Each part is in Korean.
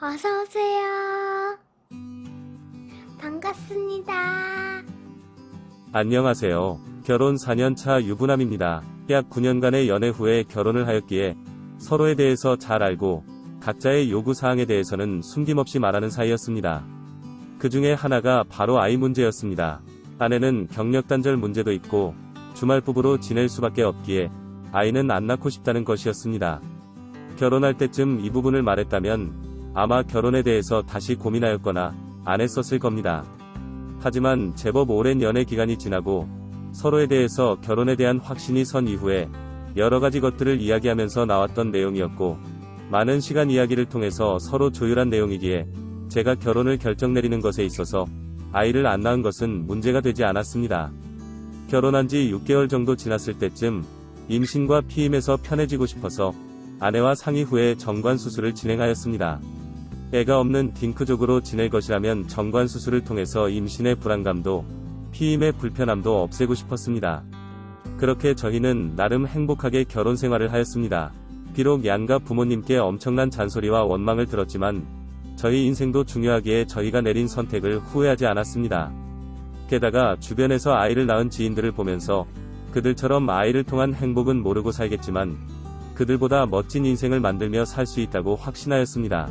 어서오세요. 반갑습니다. 안녕하세요. 결혼 4년 차 유부남입니다. 약 9년간의 연애 후에 결혼을 하였기에 서로에 대해서 잘 알고 각자의 요구사항에 대해서는 숨김없이 말하는 사이였습니다. 그 중에 하나가 바로 아이 문제였습니다. 아내는 경력단절 문제도 있고 주말 부부로 지낼 수밖에 없기에 아이는 안 낳고 싶다는 것이었습니다. 결혼할 때쯤 이 부분을 말했다면 아마 결혼에 대해서 다시 고민하였거나 안 했었을 겁니다. 하지만 제법 오랜 연애 기간이 지나고 서로에 대해서 결혼에 대한 확신이 선 이후에 여러가지 것들을 이야기하면서 나왔던 내용이었고, 많은 시간 이야기를 통해서 서로 조율한 내용이기에 제가 결혼을 결정 내리는 것에 있어서 아이를 안 낳은 것은 문제가 되지 않았습니다. 결혼한 지 6개월 정도 지났을 때쯤 임신과 피임에서 편해지고 싶어서 아내와 상의 후에 정관수술을 진행하였습니다. 애가 없는 딩크족으로 지낼 것이라면 정관수술을 통해서 임신의 불안감도 피임의 불편함도 없애고 싶었습니다. 그렇게 저희는 나름 행복하게 결혼 생활을 하였습니다. 비록 양가 부모님께 엄청난 잔소리와 원망을 들었지만 저희 인생도 중요하기에 저희가 내린 선택을 후회하지 않았습니다. 게다가 주변에서 아이를 낳은 지인들을 보면서 그들처럼 아이를 통한 행복은 모르고 살겠지만 그들보다 멋진 인생을 만들며 살 수 있다고 확신하였습니다.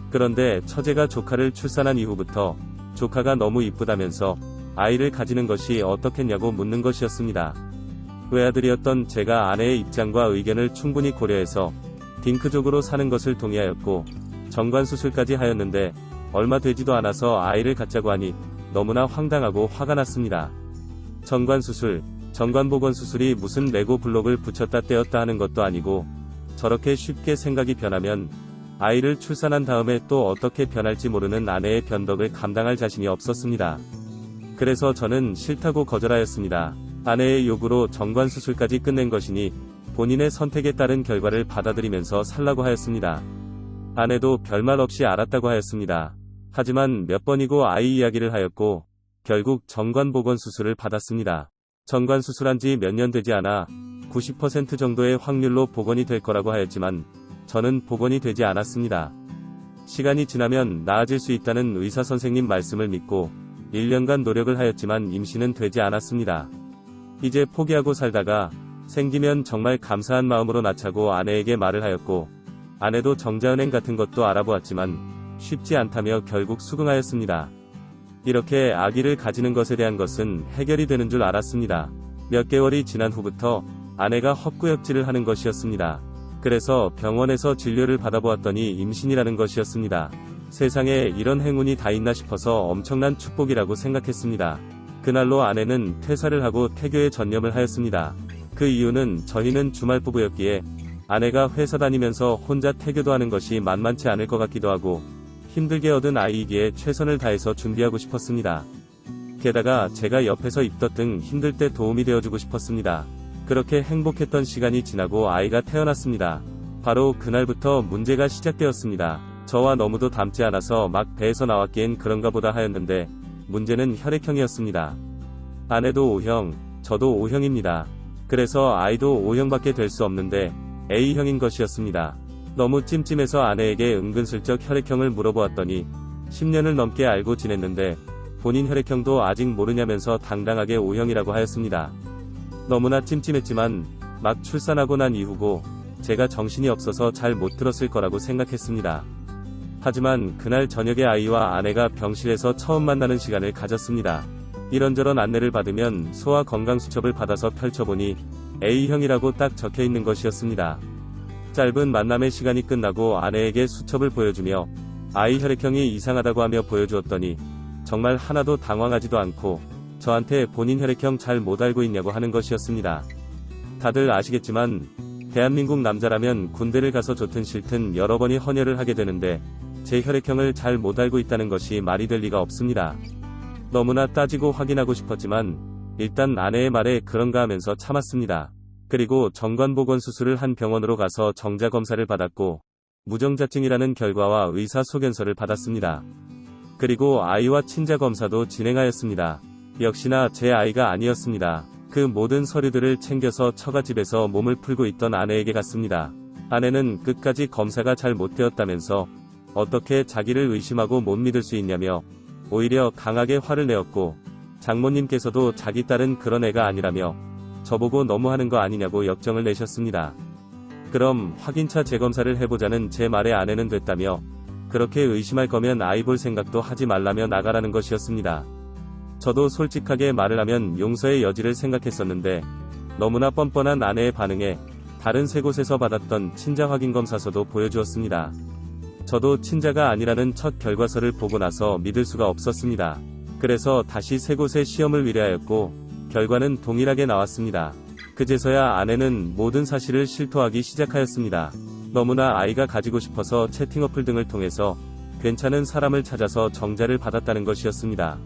그런데 처제가 조카를 출산한 이후부터 조카가 너무 이쁘다면서 아이를 가지는 것이 어떻겠냐고 묻는 것이었습니다. 외아들이었던 제가 아내의 입장과 의견을 충분히 고려해서 딩크족으로 사는 것을 동의하였고 정관수술까지 하였는데 얼마 되지도 않아서 아이를 갖자고 하니 너무나 황당하고 화가 났습니다. 정관수술, 정관복원수술이 무슨 레고 블록을 붙였다 떼었다 하는 것도 아니고 저렇게 쉽게 생각이 변하면 아이를 출산한 다음에 또 어떻게 변할지 모르는 아내의 변덕을 감당할 자신이 없었습니다. 그래서 저는 싫다고 거절하였습니다. 아내의 요구로 정관수술까지 끝낸 것이니 본인의 선택에 따른 결과를 받아들이면서 살라고 하였습니다. 아내도 별말 없이 알았다고 하였습니다. 하지만 몇 번이고 아이 이야기를 하였고 결국 정관복원수술을 받았습니다. 정관수술한 지 몇 년 되지 않아 90% 정도의 확률로 복원이 될 거라고 하였지만 저는 복원이 되지 않았습니다. 시간이 지나면 나아질 수 있다는 의사 선생님 말씀을 믿고 1년간 노력을 하였지만 임신은 되지 않았습니다. 이제 포기하고 살다가 생기면 정말 감사한 마음으로 낳자고 아내에게 말을 하였고, 아내도 정자은행 같은 것도 알아보았지만 쉽지 않다며 결국 수긍하였습니다. 이렇게 아기를 가지는 것에 대한 것은 해결이 되는 줄 알았습니다. 몇 개월이 지난 후부터 아내가 헛구역질을 하는 것이었습니다. 그래서 병원에서 진료를 받아보았더니 임신이라는 것이었습니다. 세상에 이런 행운이 다 있나 싶어서 엄청난 축복이라고 생각했습니다. 그날로 아내는 퇴사를 하고 태교에 전념을 하였습니다. 그 이유는 저희는 주말 부부였기에 아내가 회사 다니면서 혼자 태교도 하는 것이 만만치 않을 것 같기도 하고 힘들게 얻은 아이이기에 최선을 다해서 준비하고 싶었습니다. 게다가 제가 옆에서 입덧 힘들 때 도움이 되어주고 싶었습니다. 그렇게 행복했던 시간이 지나고 아이가 태어났습니다. 바로 그날부터 문제가 시작되었습니다. 저와 너무도 닮지 않아서 막 배에서 나왔기엔 그런가 보다 하였는데 문제는 혈액형이었습니다. 아내도 O형, 저도 O형입니다. 그래서 아이도 O형밖에 될 수 없는데 A형인 것이었습니다. 너무 찜찜해서 아내에게 은근슬쩍 혈액형을 물어보았더니 10년을 넘게 알고 지냈는데 본인 혈액형도 아직 모르냐면서 당당하게 O형이라고 하였습니다. 너무나 찜찜했지만 막 출산하고 난 이후고 제가 정신이 없어서 잘 못 들었을 거라고 생각했습니다. 하지만 그날 저녁에 아이와 아내가 병실에서 처음 만나는 시간을 가졌습니다. 이런저런 안내를 받으면 소아 건강수첩을 받아서 펼쳐보니 A형이라고 딱 적혀있는 것이었습니다. 짧은 만남의 시간이 끝나고 아내에게 수첩을 보여주며 아이 혈액형이 이상하다고 하며 보여주었더니 정말 하나도 당황하지도 않고 저한테 본인 혈액형 잘 못 알고 있냐고 하는 것이었습니다. 다들 아시겠지만 대한민국 남자라면 군대를 가서 좋든 싫든 여러 번이 헌혈을 하게 되는데 제 혈액형을 잘 못 알고 있다는 것이 말이 될 리가 없습니다. 너무나 따지고 확인하고 싶었지만 일단 아내의 말에 그런가 하면서 참았습니다. 그리고 정관복원 수술을 한 병원으로 가서 정자검사를 받았고 무정자증이라는 결과와 의사소견서를 받았습니다. 그리고 아이와 친자검사도 진행하였습니다. 역시나 제 아이가 아니었습니다. 그 모든 서류들을 챙겨서 처가집에서 몸을 풀고 있던 아내에게 갔습니다. 아내는 끝까지 검사가 잘 못되었다면서 어떻게 자기를 의심하고 못 믿을 수 있냐며 오히려 강하게 화를 내었고, 장모님께서도 자기 딸은 그런 애가 아니라며 저보고 너무하는 거 아니냐고 역정을 내셨습니다. 그럼 확인차 재검사를 해보자는 제 말에 아내는 됐다며 그렇게 의심할 거면 아이 볼 생각도 하지 말라며 나가라는 것이었습니다. 저도 솔직하게 말을 하면 용서의 여지를 생각했었는데 너무나 뻔뻔한 아내의 반응에 다른 세 곳에서 받았던 친자 확인 검사서도 보여주었습니다. 저도 친자가 아니라는 첫 결과서를 보고 나서 믿을 수가 없었습니다. 그래서 다시 세 곳의 시험을 의뢰하였고 결과는 동일하게 나왔습니다. 그제서야 아내는 모든 사실을 실토하기 시작하였습니다. 너무나 아이가 가지고 싶어서 채팅 어플 등을 통해서 괜찮은 사람을 찾아서 정자를 받았다는 것이었습니다.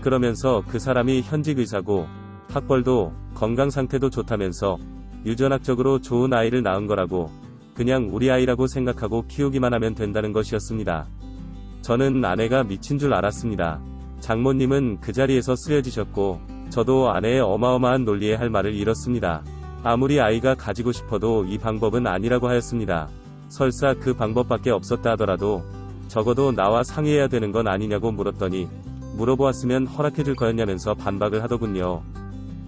그러면서 그 사람이 현직 의사고 학벌도 건강 상태도 좋다면서 유전학적으로 좋은 아이를 낳은 거라고 그냥 우리 아이라고 생각하고 키우기만 하면 된다는 것이었습니다. 저는 아내가 미친 줄 알았습니다. 장모님은 그 자리에서 쓰여지셨고 저도 아내의 어마어마한 논리에 할 말을 잃었습니다. 아무리 아이가 가지고 싶어도 이 방법은 아니라고 하였습니다. 설사 그 방법밖에 없었다 하더라도 적어도 나와 상의해야 되는 건 아니냐고 물었더니 물어보았으면 허락해줄 거였냐면서 반박을 하더군요.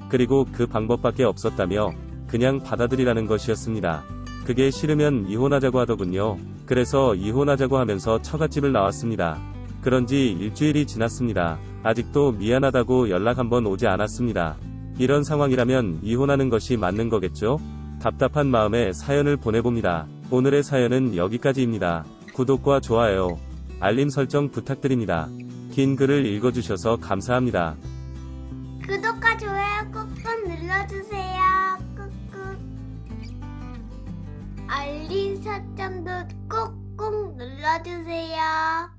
그리고 그 방법밖에 없었다며 그냥 받아들이라는 것이었습니다. 그게 싫으면 이혼하자고 하더군요. 그래서 이혼하자고 하면서 처갓집을 나왔습니다. 그런지 일주일이 지났습니다. 아직도 미안하다고 연락 한번 오지 않았습니다. 이런 상황이라면 이혼하는 것이 맞는 거겠죠? 답답한 마음에 사연을 보내봅니다. 오늘의 사연은 여기까지입니다. 구독과 좋아요, 알림 설정 부탁드립니다. 긴 글을 읽어주셔서 감사합니다. 구독과 좋아요 꾹꾹 눌러주세요. 꾹꾹. 알림 설정도 꾹꾹 눌러주세요.